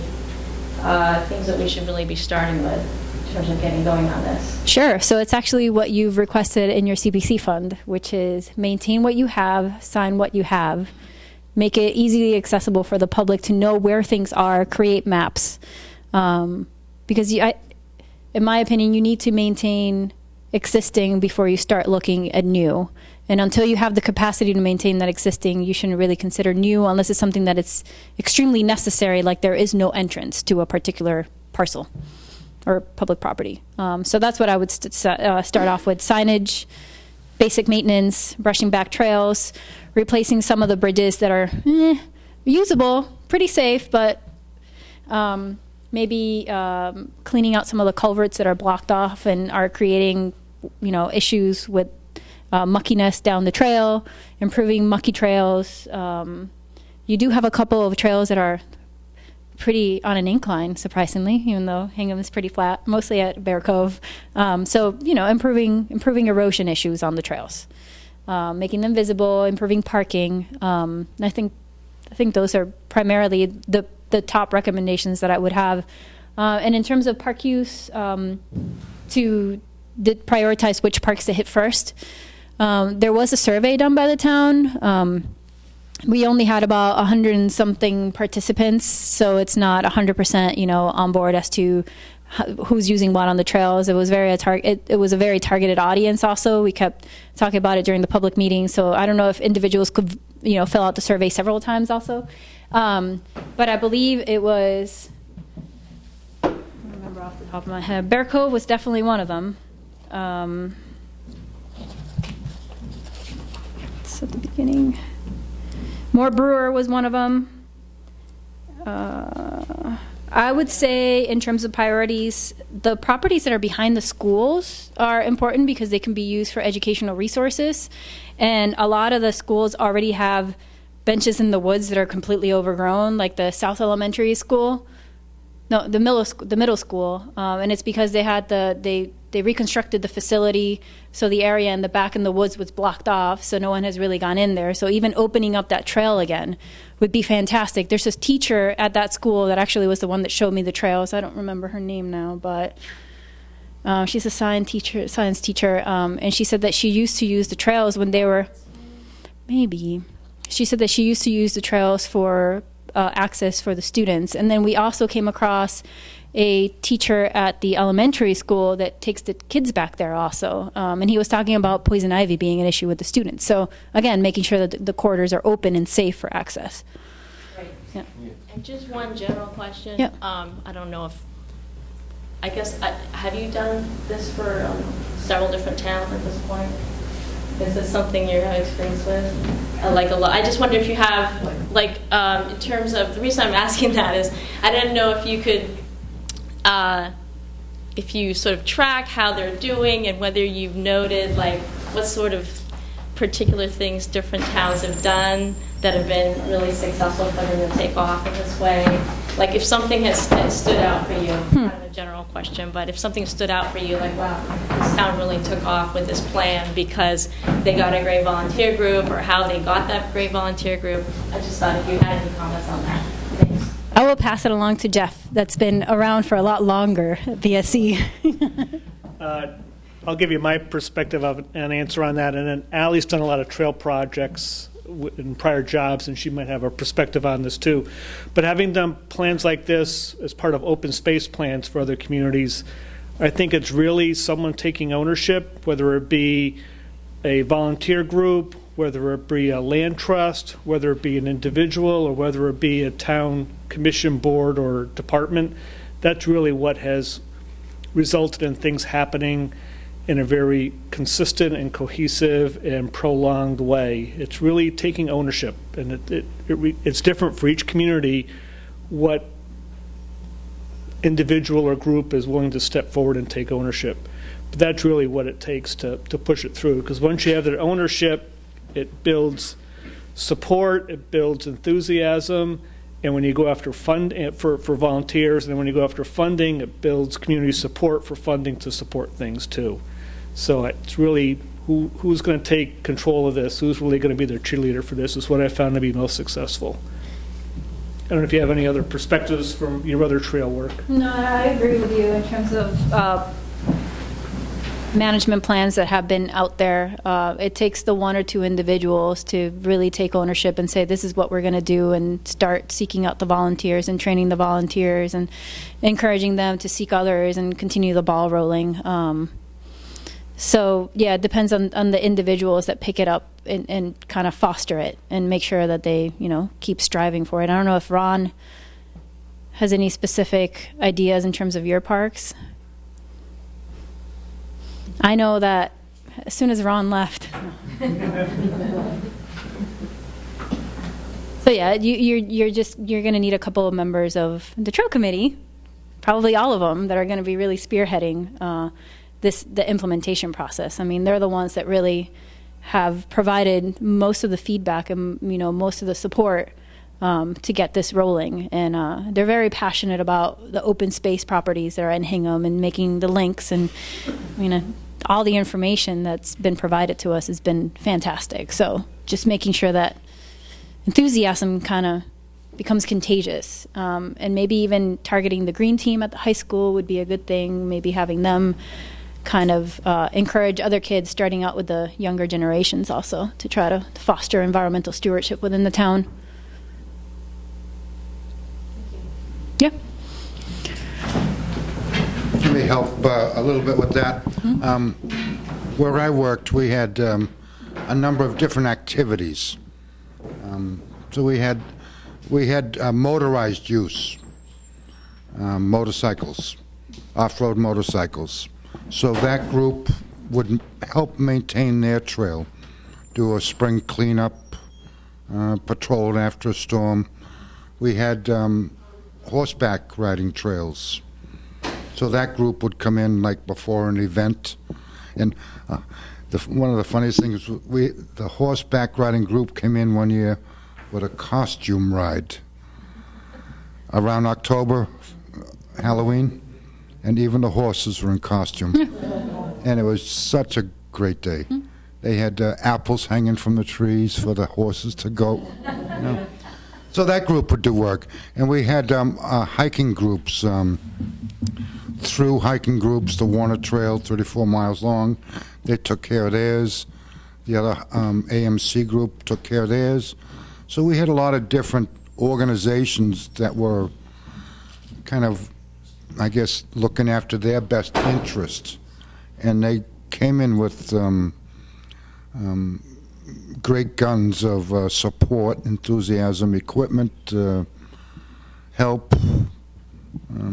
things that we should really be starting with in terms of getting going on this? Sure. So it's actually what you've requested in your CPC fund, which is maintain what you have, sign what you have, make it easily accessible for the public to know where things are, create maps. Because in my opinion, you need to maintain existing before you start looking at new. And until you have the capacity to maintain that existing, you shouldn't really consider new unless it's something that it's extremely necessary, like there is no entrance to a particular parcel or public property. So that's what I would start off with: signage, basic maintenance, brushing back trails, replacing some of the bridges that are usable, pretty safe, but maybe cleaning out some of the culverts that are blocked off and are creating, issues with muckiness down the trail, improving mucky trails. You do have a couple of trails that are pretty on an incline, surprisingly, even though Hingham is pretty flat, mostly at Bear Cove. So, improving erosion issues on the trails, making them visible, improving parking. I think those are primarily the top recommendations that I would have. And in terms of park use, to prioritize which parks to hit first, there was a survey done by the town. We only had about 100 and something participants, so it's not 100%, on board as to who's using what on the trails. It was it was a very targeted audience. Also, we kept talking about it during the public meeting. So I don't know if individuals could, fill out the survey several times. Also, but I believe it was. I don't remember off the top of my head. Bear Cove was definitely one of them. It's at the beginning. Moore Brewer was one of them. I would say, in terms of priorities, the properties that are behind the schools are important because they can be used for educational resources. And a lot of the schools already have benches in the woods that are completely overgrown, like the South Elementary School. No, the middle school. And it's because they reconstructed the facility, so the area in the back in the woods was blocked off, so no one has really gone in there. So even opening up that trail again would be fantastic. There's this teacher at that school that actually was the one that showed me the trails. I don't remember her name now, but she's a science teacher, and she said that she used to use the trails when they were, she said that she used to use the trails for access for the students. And then we also came across a teacher at the elementary school that takes the kids back there also. And he was talking about poison ivy being an issue with the students. So again, making sure that the corridors are open and safe for access. Right. Yeah. And just one general question. Yeah. I don't know if, have you done this for several different towns at this point? Is this something you have experience with? I just wonder if you have, in terms of, the reason I'm asking that is, I didn't know if you could, if you sort of track how they're doing and whether you've noted, what sort of particular things different towns have done that have been really successful for them to take off in this way. Like if something has stood out for you, kind of a general question, but if something stood out for you, like, wow, this town really took off with this plan because they got a great volunteer group, or how they got that great volunteer group. I just thought if you had any comments on that. Thanks. I will pass it along to Jeff. That's been around for a lot longer at BSC. I'll give you my perspective of an answer on that, and then Allie's done a lot of trail projects in prior jobs, and she might have a perspective on this too. But having done plans like this as part of open space plans for other communities, I think it's really someone taking ownership, whether it be a volunteer group, whether it be a land trust, whether it be an individual, or whether it be a town commission, board, or department. That's really what has resulted in things happening in a very consistent and cohesive and prolonged way. It's really taking ownership, and it's different for each community what individual or group is willing to step forward and take ownership. But that's really what it takes to push it through, because once you have that ownership, it builds support, it builds enthusiasm, and when you go after for volunteers, and then when you go after funding, it builds community support for funding to support things too. So it's really who's going to take control of this, who's really going to be their cheerleader for this, is what I found to be most successful. don't know if you have any other perspectives from your other trail work. No, I agree with you in terms of management plans that have been out there. It takes the one or two individuals to really take ownership and say, this is what we're going to do, and start seeking out the volunteers and training the volunteers and encouraging them to seek others and continue the ball rolling. So, yeah, it depends on the individuals that pick it up and kind of foster it and make sure that they, keep striving for it. I don't know if Ron has any specific ideas in terms of your parks. I know that as soon as Ron left. So yeah, you're going to need a couple of members of the trail committee, probably all of them, that are going to be really spearheading the implementation process. I mean, they're the ones that really have provided most of the feedback and most of the support to get this rolling, and they're very passionate about the open space properties that are in Hingham and making the links, and all the information that's been provided to us has been fantastic. So just making sure that enthusiasm kind of becomes contagious, and maybe even targeting the green team at the high school would be a good thing. Maybe having them kind of encourage other kids starting out with the younger generations also to try to foster environmental stewardship within the town. Yeah. Let me help a little bit with that. Where I worked, we had a number of different activities. So we had motorized use, motorcycles, off-road motorcycles. So that group would help maintain their trail, do a spring cleanup, patrol after a storm. We had horseback riding trails. So that group would come in like before an event. And one of the funniest things, the horseback riding group came in one year with a costume ride around October, Halloween, and even the horses were in costume. And it was such a great day. They had apples hanging from the trees for the horses to go. So that group would do work. And we had hiking groups, through hiking groups, the Warner Trail, 34 miles long. They took care of theirs. The other AMC group took care of theirs. So we had a lot of different organizations that were kind of, I guess, looking after their best interests. And they came in with great guns of support, enthusiasm, equipment, help.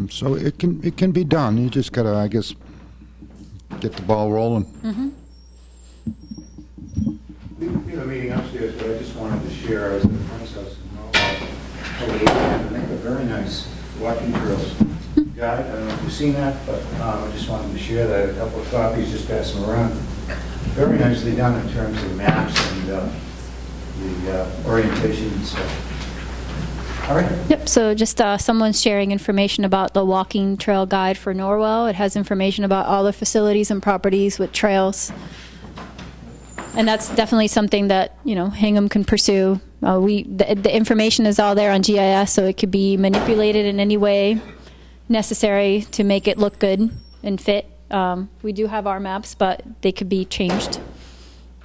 So it can be done. You just gotta, I guess, get the ball rolling. We have a meeting upstairs, but I just wanted to share as a friend's house in Norwell. I think a very nice walking trails guide. I don't know if you've seen that, but I just wanted to share that. A couple of copies, just pass them around. Very nicely done in terms of maps and the orientation and stuff. All right. Yep, so just someone's sharing information about the walking trail guide for Norwell. It has information about all the facilities and properties with trails. And that's definitely something that, Hingham can pursue. The information is all there on GIS, so it could be manipulated in any way necessary to make it look good and fit. We do have our maps, but they could be changed.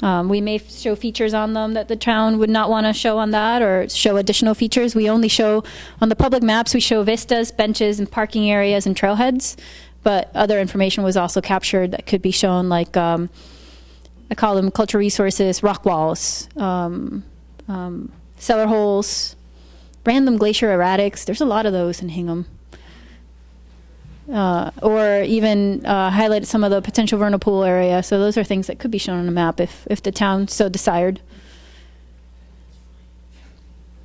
We may show features on them that the town would not want to show on that, or show additional features. We only show, on the public maps, we show vistas, benches, and parking areas and trailheads, but other information was also captured that could be shown, like, I call them cultural resources, rock walls, cellar holes, random glacier erratics. There's a lot of those in Hingham. Or even highlight some of the potential vernal pool area. So those are things that could be shown on a map if the town so desired.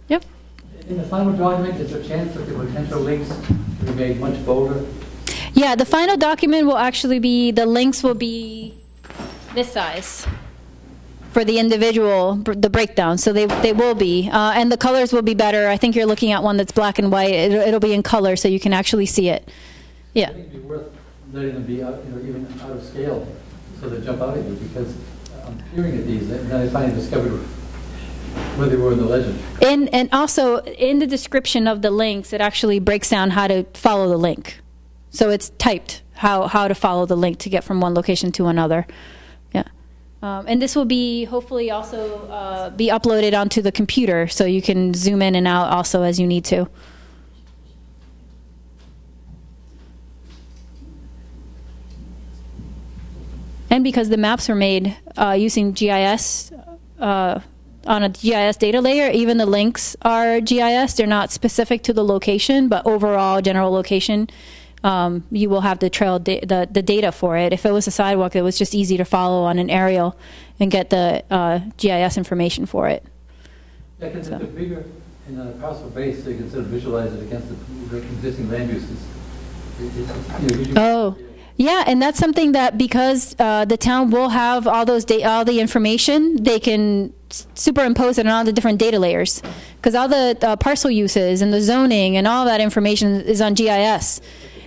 Yep. In the final document, is there a chance that the potential links will be made much bolder? Yeah, the final document will actually be, the links will be this size for the individual, the breakdown. So they will be. And the colors will be better. I think you're looking at one that's black and white. It'll be in color so you can actually see it. Yeah. I think it'd be worth letting them be out, even out of scale, so they jump out at you. Because I'm peering at these, and then I finally discovered where they were in the legend. And also, in the description of the links, it actually breaks down how to follow the link. So it's typed, how to follow the link to get from one location to another. Yeah. And this will be hopefully also be uploaded onto the computer, so you can zoom in and out also as you need to. And because the maps were made using GIS, on a GIS data layer, even the links are GIS. They're not specific to the location, but overall general location, you will have the trail, the data for it. If it was a sidewalk, it was just easy to follow on an aerial and get the GIS information for it. Yeah, because if they're bigger and on a parcel base, so you can sort of visualize it against the existing land uses. Oh. Yeah, and that's something that because the town will have all the information, they can superimpose it on all the different data layers. Because all the parcel uses and the zoning and all that information is on GIS.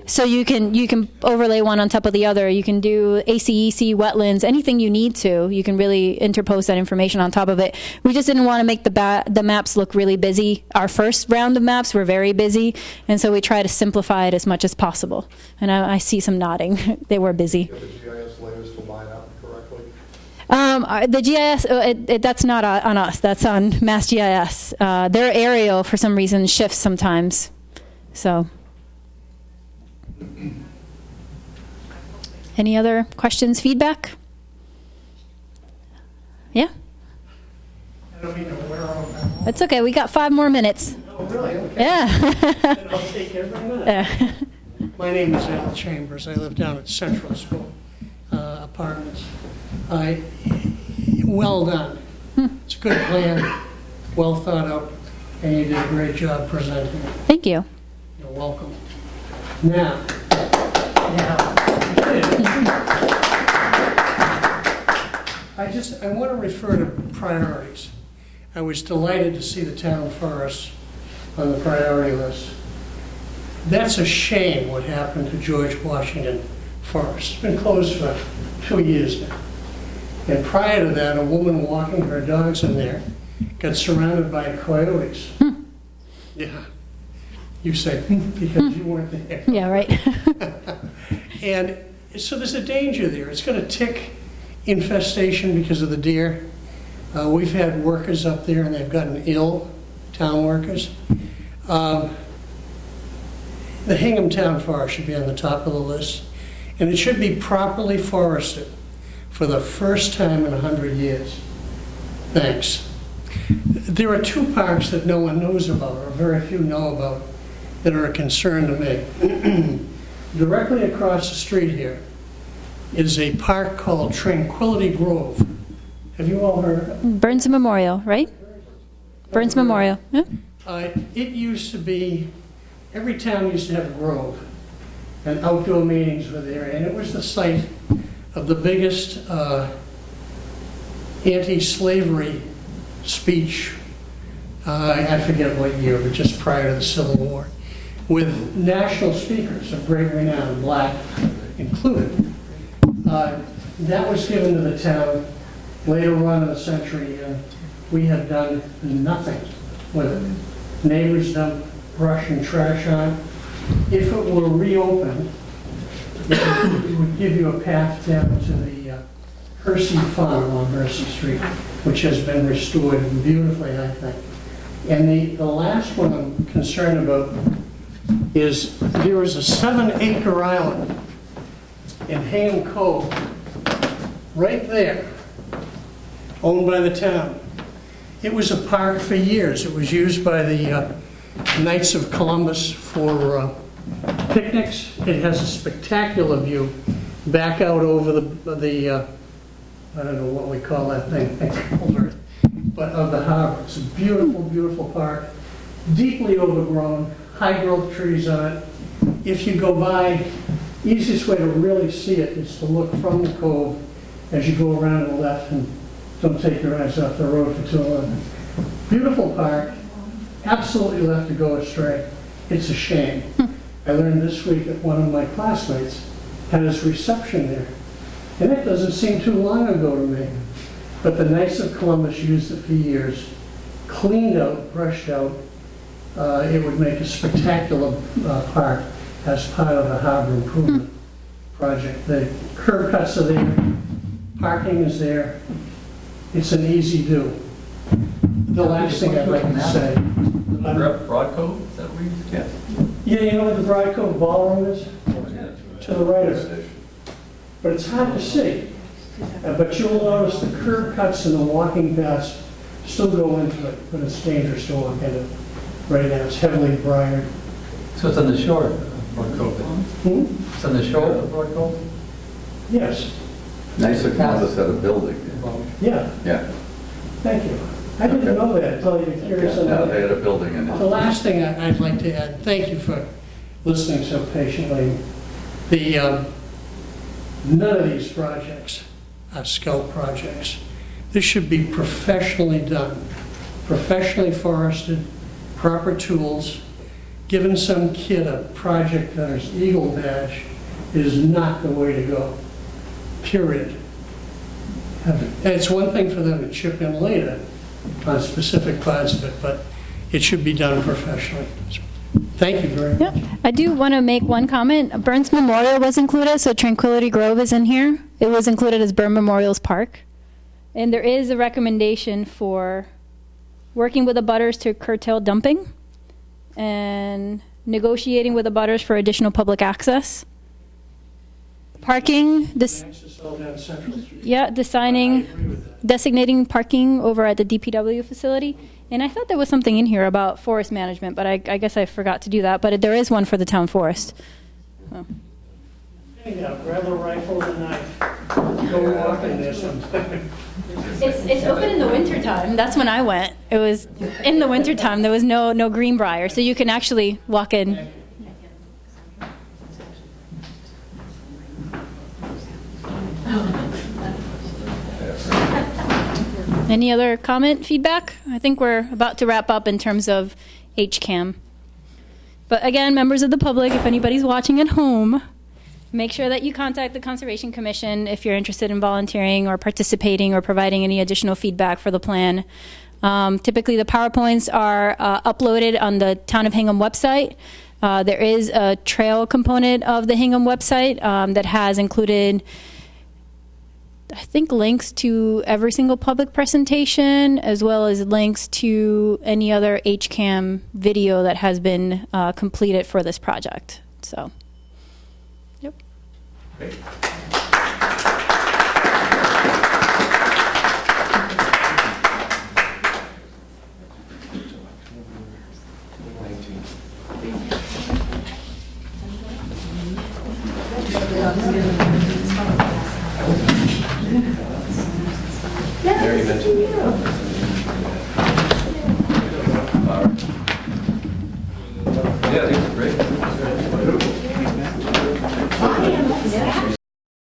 So you can overlay one on top of the other. You can do ACEC, wetlands, anything you need to. You can really interpose that information on top of it. We just didn't want to make the maps look really busy. Our first round of maps were very busy, and so we try to simplify it as much as possible. And I see some nodding. They were busy. The GIS layers to line up correctly? The GIS, that's not on us. That's on Mass GIS. Their aerial, for some reason, shifts sometimes. So. Any other questions, feedback? Yeah? I don't mean to wear on that. That's okay. We got 5 more minutes. Oh, really? Okay. Yeah. Then I'll take every minute. My name is Al Chambers. I live down at Central School Apartments. Well done. It's a good plan, well thought out, and you did a great job presenting it. Thank you. You're welcome. Now, I want to refer to priorities. I was delighted to see the town forest on the priority list. That's a shame what happened to George Washington Forest. It's been closed for 2 years now. And prior to that, a woman walking her dogs in there got surrounded by coyotes. Yeah. You say, because you weren't there. Yeah, right. And so there's a danger there. It's got a tick infestation because of the deer. We've had workers up there and they've gotten ill, town workers. The Hingham Town Forest should be on the top of the list. And it should be properly forested for the first time in 100 years. Thanks. There are 2 parks that no one knows about, or very few know about, that are a concern to me. Directly across the street here is a park called Tranquility Grove. Have you all heard of it? Burns Memorial, right? Burns Memorial. Yeah. It used to be, every town used to have a grove, and outdoor meetings were there, and it was the site of the biggest anti-slavery speech, I forget what year, but just prior to the Civil War, with national speakers of great renown, black included. That was given to the town later on in the century, and we have done nothing with it. Neighbors dump brush and trash on it. If it were reopened, it would give you a path down to the Hersey Farm on Hersey Street, which has been restored beautifully, I think. And the last one I'm concerned about is there is a 7-acre island in Hingham Cove, right there, owned by the town. It was a park for years. It was used by the Knights of Columbus for picnics. It has a spectacular view back out over the I don't know what we call that thing, but of the harbor. It's a beautiful, beautiful park, deeply overgrown, high growth trees on it. If you go by, easiest way to really see it is to look from the cove as you go around to the left, and don't take your eyes off the road for too long. Beautiful park, absolutely left to go astray. It's a shame. I learned this week that one of my classmates had his reception there. And it doesn't seem too long ago to me. But the Knights of Columbus used it for years. cleaned out, brushed out, it would make a spectacular park as part of the harbor improvement project. The curb cuts are there, parking is there. It's an easy do. The last thing I'd like to say. Broad Cove, is that where you? Yeah. Yeah, you know where the Broad Cove Ballroom is? To the right of it. But it's hard to see. But you'll notice the curb cuts and the walking paths still go into it, but it's dangerous to walk in it. Right now, it's heavily briared. So it's on the shore of Broad Cove? It's on the shore of Broad Cove? Yes. Nicer Columbus had a building. Yeah. Yeah. Thank you. I didn't know that until you were curious on No, that. they had a building in The it. last thing I'd like to add, thank you for listening so patiently. None of these projects are scout projects. This should be professionally done, professionally forested, proper tools. Giving some kid a project that is Eagle Badge is not the way to go, period. And it's one thing for them to chip in later on specific parts of it, but it should be done professionally. Thank you very much. I do want to make one comment. Burns Memorial was included, so Tranquility Grove is in here. It was included as Burn Memorials Park. And there is a recommendation for working with the abutters to curtail dumping and negotiating with the abutters for additional public access. Parking, designating parking over at the DPW facility. And I thought there was something in here about forest management, but I guess I forgot to do that. But there is one for the town forest. Oh. Yeah, grab a rifle and a knife. Go walking there sometime. It's open in the wintertime. That's when I went. It was in the wintertime. There was no greenbrier, so you can actually walk in. Any other comment, feedback? I think we're about to wrap up in terms of HCAM. But again, members of the public, if anybody's watching at home, make sure that you contact the Conservation Commission if you're interested in volunteering or participating or providing any additional feedback for the plan. Typically, the PowerPoints are uploaded on the Town of Hingham website. There is a trail component of the Hingham website that has included, I think, links to every single public presentation, as well as links to any other HCAM video that has been completed for this project. So, yep. Great. Mary mentioned